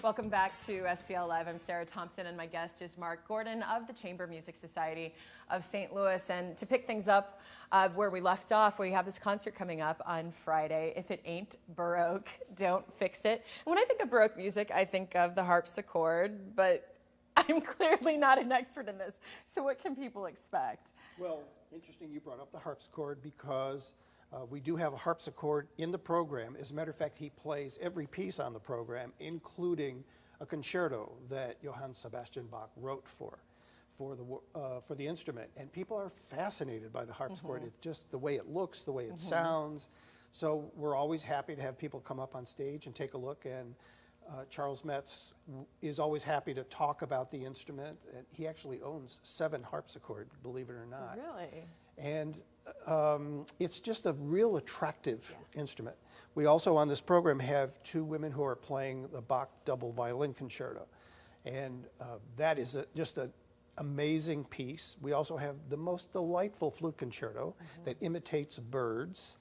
Welcome back to STL Live. I'm Sarah Thompson, and my guest is Marc Gordon of the Chamber Music Society of St. Louis. And to pick things up where we left off, we have this concert coming up on Friday. If it ain't Baroque, don't fix it. And when I think of Baroque music, I think of the harpsichord, but I'm clearly not an expert in this. So what can people expect? Well, interesting you brought up the harpsichord because we do have a harpsichord in the program. As a matter of fact, he plays every piece on the program, including a concerto that Johann Sebastian Bach wrote for the instrument. And people are fascinated by the harpsichord. It's just the way it looks, the way it sounds. So we're always happy to have people come up on stage and take a look. And Charles Metz is always happy to talk about the instrument. And he actually owns 7 harpsichords, believe it or not. Really? And it's just a real attractive instrument. We also on this program have 2 women who are playing the Bach double violin concerto. And that is just an amazing piece. We also have the most delightful flute concerto that imitates birds.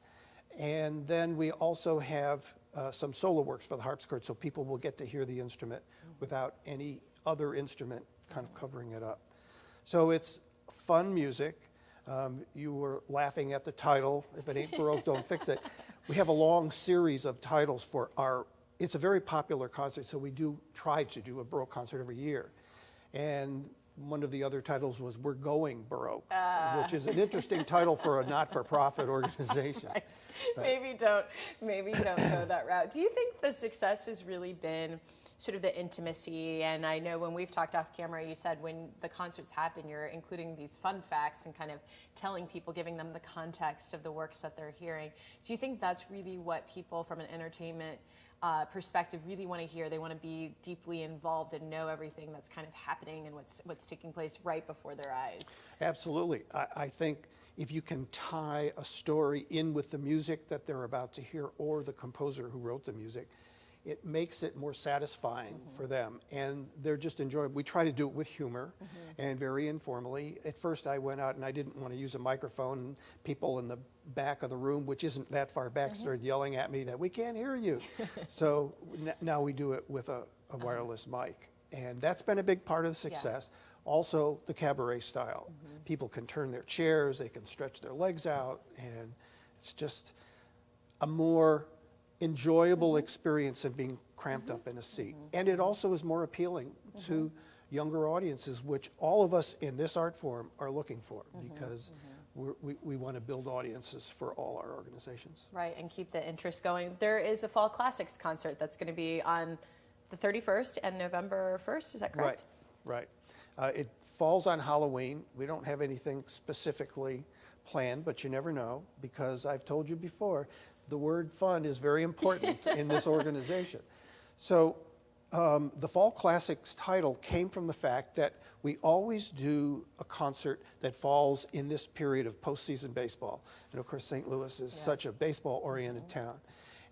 And then we also have some solo works for the harpsichord, so people will get to hear the instrument without any other instrument kind of covering it up. So it's fun music. You were laughing at the title, If It Ain't Baroque, Don't Fix It. We have a long series of titles for it's a very popular concert, so we do try to do a Baroque concert every year. And one of the other titles was We're Going Baroque, which is an interesting title for a not-for-profit organization. Right. Maybe don't go that route. Do you think the success has really been sort of the intimacy? And I know when we've talked off camera, you said when the concerts happen, you're including these fun facts and kind of telling people, giving them the context of the works that they're hearing. Do you think that's really what people from an entertainment perspective really want to hear? They want to be deeply involved and know everything that's kind of happening and what's taking place right before their eyes. Absolutely. I think if you can tie a story in with the music that they're about to hear or the composer who wrote the music, it makes it more satisfying for them, and they're just enjoying. We try to do it with humor and very informally. At first I went out and I didn't want to use a microphone, and people in the back of the room, which isn't that far back, started yelling at me that we can't hear you. So now we do it with a wireless mic, and that's been a big part of the success. Also the cabaret style. People can turn their chairs, they can stretch their legs out, and it's just a more enjoyable experience of being cramped up in a seat. And it also is more appealing to younger audiences, which all of us in this art form are looking for, because we want to build audiences for all our organizations. Right, and keep the interest going. There is a Fall Classics concert that's going to be on the 31st and November 1st, is that correct? Right. It falls on Halloween. We don't have anything specifically planned, but you never know, because I've told you before, the word fun is very important in this organization. So the Fall Classics title came from the fact that we always do a concert that falls in this period of postseason baseball. And of course, St. Louis is such a baseball-oriented town.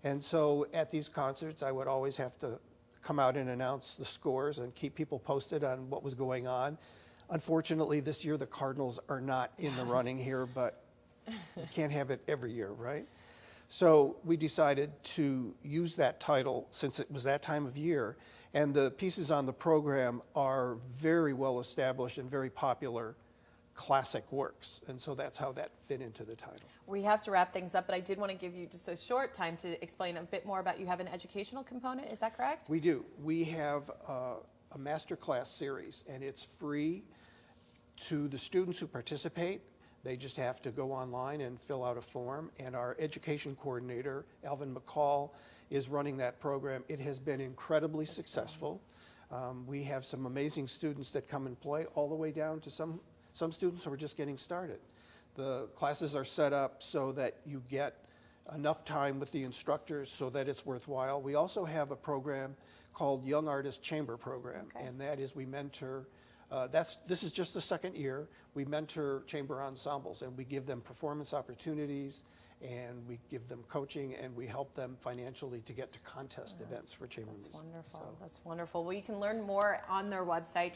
And so at these concerts, I would always have to come out and announce the scores and keep people posted on what was going on. Unfortunately, this year the Cardinals are not in the running here, but we can't have it every year, right? So we decided to use that title since it was that time of year, and the pieces on the program are very well established and very popular classic works, and so that's how that fit into the title. We have to wrap things up, but I did want to give you just a short time to explain a bit more about, you have an educational component, is that correct? We do. We have a masterclass series, and it's free to the students who participate. They just have to go online and fill out a form, and our education coordinator, Alvin McCall, is running that program. It has been incredibly successful. We have some amazing students that come and play, all the way down to some students who are just getting started. The classes are set up so that you get enough time with the instructors so that it's worthwhile. We also have a program called Young Artist Chamber Program, and that is we mentor. This is just the second year. We mentor chamber ensembles, and we give them performance opportunities, and we give them coaching, and we help them financially to get to contest events for chamber music. That's wonderful. That's wonderful. Well, you can learn more on their website,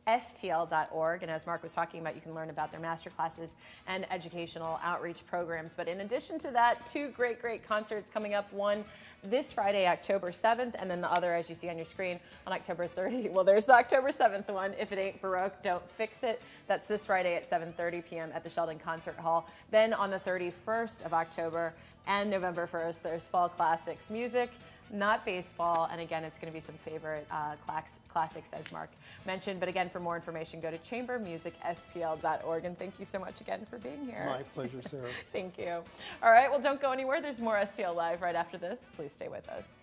STL.org. And as Marc was talking about, you can learn about their master classes and educational outreach programs. But in addition to that, two great concerts coming up. One this Friday, October 7th, and then the other, as you see on your screen, on October 30th. Well, there's the October 7th one, If It Ain't Baroque, Don't Fix It. That's this Friday at 7:30 p.m. at the Sheldon Concert Hall. Then on the 31st of October and November 1st, there's Fall Classics Music, not baseball, and again, it's going to be some favorite classics, as Marc mentioned. But again, for more information, go to chambermusicstl.org. And thank you so much again for being here. My pleasure, Sarah. Thank you. All right, well, don't go anywhere. There's more STL Live right after this. Please stay with us.